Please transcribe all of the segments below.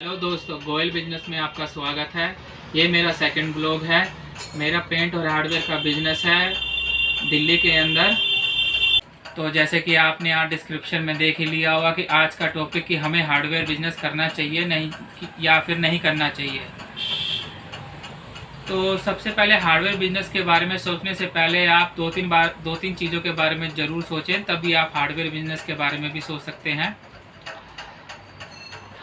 Hello दोस्तों, Goyal business में आपका स्वागत है। ये मेरा सेकंड ब्लॉग है। मेरा पेंट और हार्डवेयर का बिजनेस है दिल्ली के अंदर। तो जैसे कि आपने यहाँ डिस्क्रिप्शन में देख ही लिया होगा कि आज का टॉपिक कि हमें हार्डवेयर बिजनेस करना चाहिए नहीं या फिर नहीं करना चाहिए। तो सबसे पहले हार्डवेयर बिजनेस के बारे में सोचने से पहले आप दो तीन चीज़ों के बारे में ज़रूर सोचें, तभी आप हार्डवेयर बिजनेस के बारे में भी सोच सकते हैं।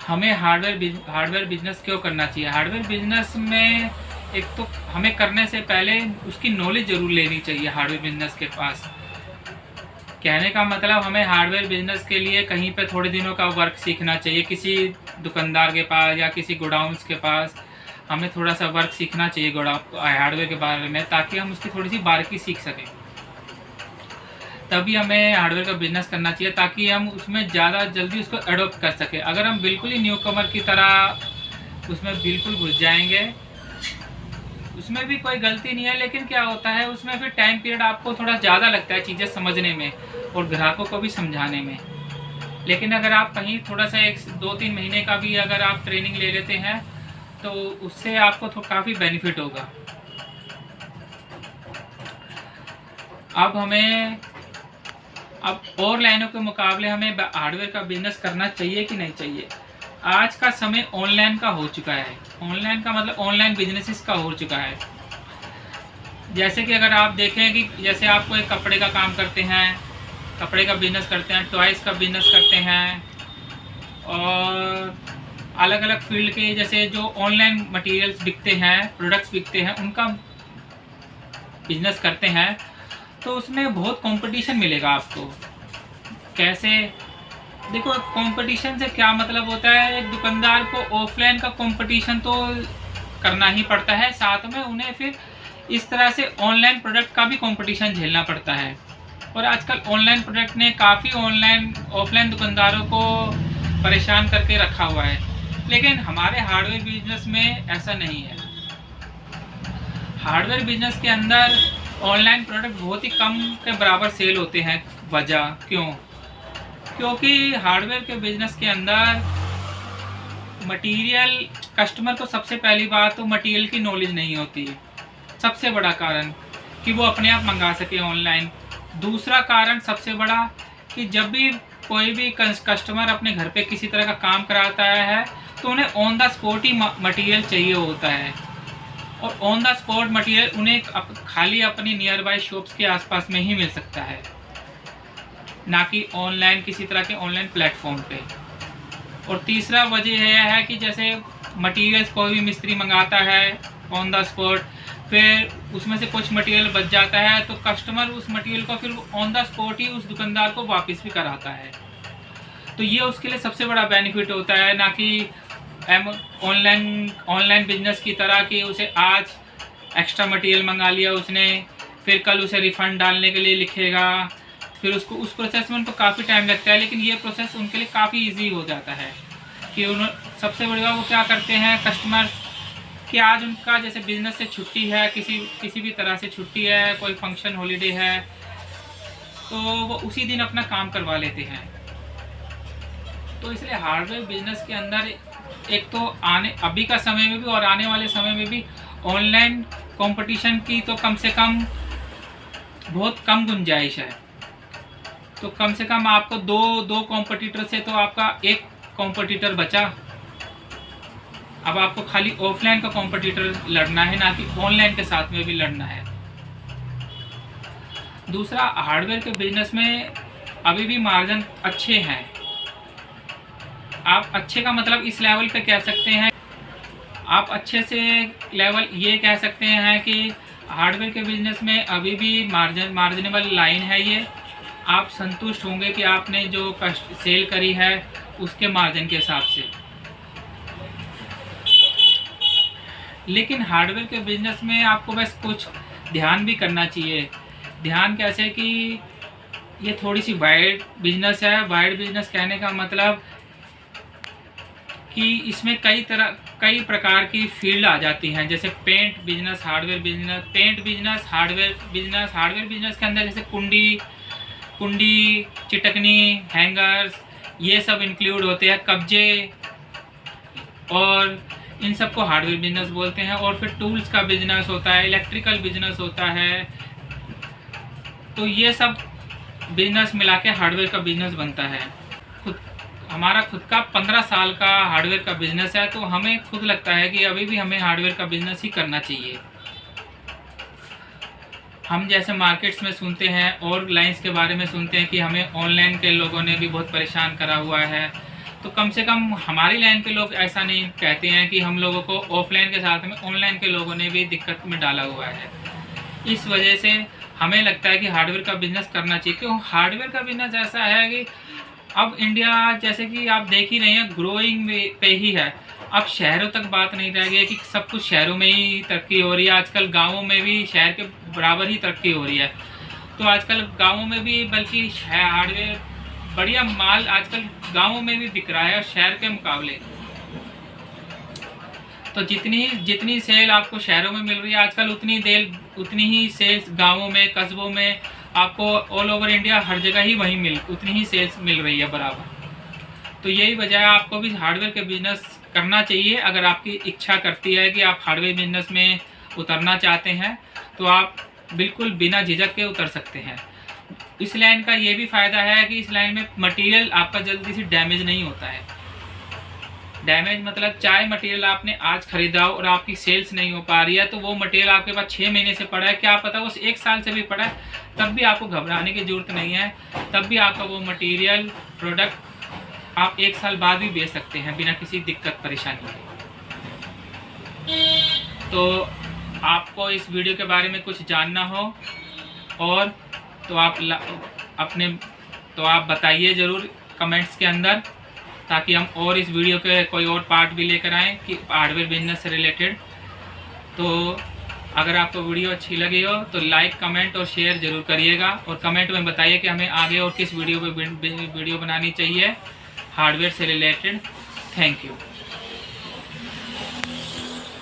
हमें हार्डवेयर बिजनेस क्यों करना चाहिए? हार्डवेयर बिजनेस में एक तो हमें करने से पहले उसकी नॉलेज ज़रूर लेनी चाहिए। हार्डवेयर बिजनेस के पास कहने का मतलब हमें हार्डवेयर बिजनेस के लिए कहीं पे थोड़े दिनों का वर्क सीखना चाहिए, किसी दुकानदार के पास या किसी गोडाउन्स के पास हमें थोड़ा सा वर्क सीखना चाहिए हार्डवेयर के बारे में, ताकि हम उसकी थोड़ी सी बारीकी सीख सकें। तभी हमें हार्डवेयर का बिजनेस करना चाहिए ताकि हम उसमें ज़्यादा जल्दी उसको एडॉप्ट कर सकें। अगर हम बिल्कुल ही न्यू कमर की तरह उसमें बिल्कुल घुस जाएंगे, उसमें भी कोई गलती नहीं है, लेकिन क्या होता है उसमें फिर टाइम पीरियड आपको थोड़ा ज़्यादा लगता है चीज़ें समझने में और ग्राहकों को भी समझाने में। लेकिन अगर आप कहीं थोड़ा सा 1-2-3 महीने का भी अगर आप ट्रेनिंग ले लेते हैं तो उससे आपको तो काफ़ी बेनिफिट होगा। अब और लाइनों के मुकाबले हमें हार्डवेयर का बिजनेस करना चाहिए कि नहीं चाहिए? आज का समय ऑनलाइन का हो चुका है। ऑनलाइन का मतलब ऑनलाइन बिजनेसेस का हो चुका है। जैसे कि अगर आप देखें कि जैसे आप कोई कपड़े का काम करते हैं, कपड़े का बिजनेस करते हैं, टॉयज़ का बिजनेस करते हैं और अलग अलग फील्ड के जैसे जो ऑनलाइन मटेरियल्स बिकते हैं, प्रोडक्ट्स बिकते हैं, उनका बिजनेस करते हैं, तो उसमें बहुत कंपटीशन मिलेगा आपको। कैसे? देखो, कंपटीशन से क्या मतलब होता है, एक दुकानदार को ऑफलाइन का कंपटीशन तो करना ही पड़ता है, साथ में उन्हें फिर इस तरह से ऑनलाइन प्रोडक्ट का भी कंपटीशन झेलना पड़ता है। और आजकल ऑनलाइन प्रोडक्ट ने काफ़ी ऑफलाइन दुकानदारों को परेशान करके रखा हुआ है। लेकिन हमारे हार्डवेयर बिजनेस में ऐसा नहीं है। हार्डवेयर बिजनेस के अंदर ऑनलाइन प्रोडक्ट बहुत ही कम के बराबर सेल होते हैं। वजह क्यों? क्योंकि हार्डवेयर के बिजनेस के अंदर मटेरियल, कस्टमर को सबसे पहली बात तो मटेरियल की नॉलेज नहीं होती है, सबसे बड़ा कारण कि वो अपने आप मंगा सके ऑनलाइन। दूसरा कारण सबसे बड़ा कि जब भी कोई भी कस्टमर अपने घर पे किसी तरह का काम कराता है तो उन्हें on the spot he material चाहिए होता है, और ऑन द स्पॉट मटेरियल उन्हें खाली अपनी नियर बाय शॉप्स के आसपास में ही मिल सकता है, ना कि ऑनलाइन किसी तरह के ऑनलाइन प्लेटफॉर्म पे। और तीसरा वजह यह है कि जैसे मटेरियल्स कोई भी मिस्त्री मंगाता है ऑन द स्पॉट, फिर उसमें से कुछ मटेरियल बच जाता है तो कस्टमर उस मटेरियल को फिर ऑन द स्पॉट ही उस दुकानदार को वापस भी कराता है। तो ये उसके लिए सबसे बड़ा बेनिफिट होता है, ना कि ऑनलाइन बिजनेस की तरह कि उसे आज एक्स्ट्रा मटेरियल मंगा लिया उसने, फिर कल उसे रिफ़ंड डालने के लिए लिखेगा, फिर उसको उस प्रोसेस में उनको काफ़ी टाइम लगता है। लेकिन ये प्रोसेस उनके लिए काफ़ी इजी हो जाता है कि सबसे बड़ी बात वो क्या करते हैं कस्टमर कि आज उनका जैसे बिजनेस से छुट्टी है, किसी भी तरह से छुट्टी है, कोई फंक्शन हॉलीडे है, तो वो उसी दिन अपना काम करवा लेते हैं। तो इसलिए हार्डवेयर बिजनेस के अंदर एक तो अभी का समय में भी और आने वाले समय में भी ऑनलाइन कंपटीशन की तो कम से कम बहुत कम गुंजाइश है। तो कम से कम आपको दो कॉम्पिटिटर से तो आपका एक कॉम्पिटिटर बचा। अब आपको खाली ऑफलाइन का कॉम्पिटिटर लड़ना है, ना कि ऑनलाइन के साथ में भी लड़ना है। दूसरा, हार्डवेयर के बिजनेस में अभी भी मार्जिन अच्छे हैं। आप अच्छे का मतलब इस लेवल पे कह सकते हैं, आप अच्छे से लेवल ये कह सकते हैं कि हार्डवेयर के बिजनेस में अभी भी मार्जिनेबल लाइन है। ये आप संतुष्ट होंगे कि आपने जो सेल करी है उसके मार्जिन के हिसाब से। लेकिन हार्डवेयर के बिजनेस में आपको बस कुछ ध्यान भी करना चाहिए। ध्यान कैसे? कि ये थोड़ी सी वाइड बिजनेस है। वाइड बिजनेस कहने का मतलब कि इसमें कई प्रकार की फील्ड आ जाती हैं, जैसे paint business, hardware business, paint business, hardware business. Hardware business के अंदर जैसे कुंडी, चिटकनी, हैंगर्स, ये सब इंक्लूड होते हैं। कब्जे, और इन सबको हार्डवेयर बिजनेस बोलते हैं। और फिर टूल्स का बिजनेस होता है, इलेक्ट्रिकल बिजनेस होता है। तो ये सब बिजनेस मिला के हार्डवेयर का बिजनेस बनता है। हमारा खुद का 15 साल का हार्डवेयर का बिजनेस है, तो हमें खुद लगता है कि अभी भी हमें हार्डवेयर का बिजनेस ही करना चाहिए। हम जैसे मार्केट्स में सुनते हैं और लाइन्स के बारे में सुनते हैं कि हमें ऑनलाइन के लोगों ने भी बहुत परेशान करा हुआ है, तो कम से कम हमारी लाइन के लोग ऐसा नहीं कहते हैं कि हम लोगों को ऑफलाइन के साथ में ऑनलाइन के लोगों ने भी दिक्कत में डाला हुआ है। इस वजह से हमें लगता है कि हार्डवेयर का बिजनेस करना चाहिए। क्यों? हार्डवेयर का बिजनेस ऐसा है कि अब इंडिया जैसे कि आप देख ही रहे हैं ग्रोइंग पे ही है। अब शहरों तक बात नहीं रह गई है कि सब कुछ शहरों में ही तरक्की हो रही है। आजकल गाँवों में भी शहर के बराबर ही तरक्की हो रही है। तो आजकल गाँवों में भी बल्कि हार्डवेयर बढ़िया माल आजकल गाँवों में भी बिक रहा है शहर के मुकाबले। तो जितनी सेल आपको शहरों में मिल रही है आजकल, उतनी ही सेल्स गाँवों में, कस्बों में आपको ऑल ओवर इंडिया हर जगह ही उतनी ही सेल्स मिल रही है बराबर। तो यही वजह है आपको भी हार्डवेयर के बिजनेस करना चाहिए। अगर आपकी इच्छा करती है कि आप हार्डवेयर बिजनेस में उतरना चाहते हैं तो आप बिल्कुल बिना झिझक के उतर सकते हैं। इस लाइन का ये भी फ़ायदा है कि इस लाइन में मटेरियल आपका जल्दी से डैमेज नहीं होता है। डैमेज मतलब चाहे मटेरियल आपने आज खरीदा और आपकी सेल्स नहीं हो पा रही है, तो वो मटेरियल आपके पास 6 महीने से पड़ा है, क्या पता वो 1 साल से भी पड़ा है, तब भी आपको घबराने की ज़रूरत नहीं है। तब भी आपका वो मटेरियल प्रोडक्ट आप 1 साल बाद भी बेच सकते हैं बिना किसी दिक्कत परेशानी के। तो आपको इस वीडियो के बारे में कुछ जानना हो और तो आप बताइए ज़रूर कमेंट्स के अंदर, ताकि हम और इस वीडियो के कोई और पार्ट भी लेकर आएँ कि हार्डवेयर बिजनेस से रिलेटेड। तो अगर आपको वीडियो अच्छी लगी हो तो लाइक, कमेंट और शेयर ज़रूर करिएगा, और कमेंट में बताइए कि हमें आगे और किस वीडियो पे वीडियो बनानी चाहिए हार्डवेयर से रिलेटेड। Thank you.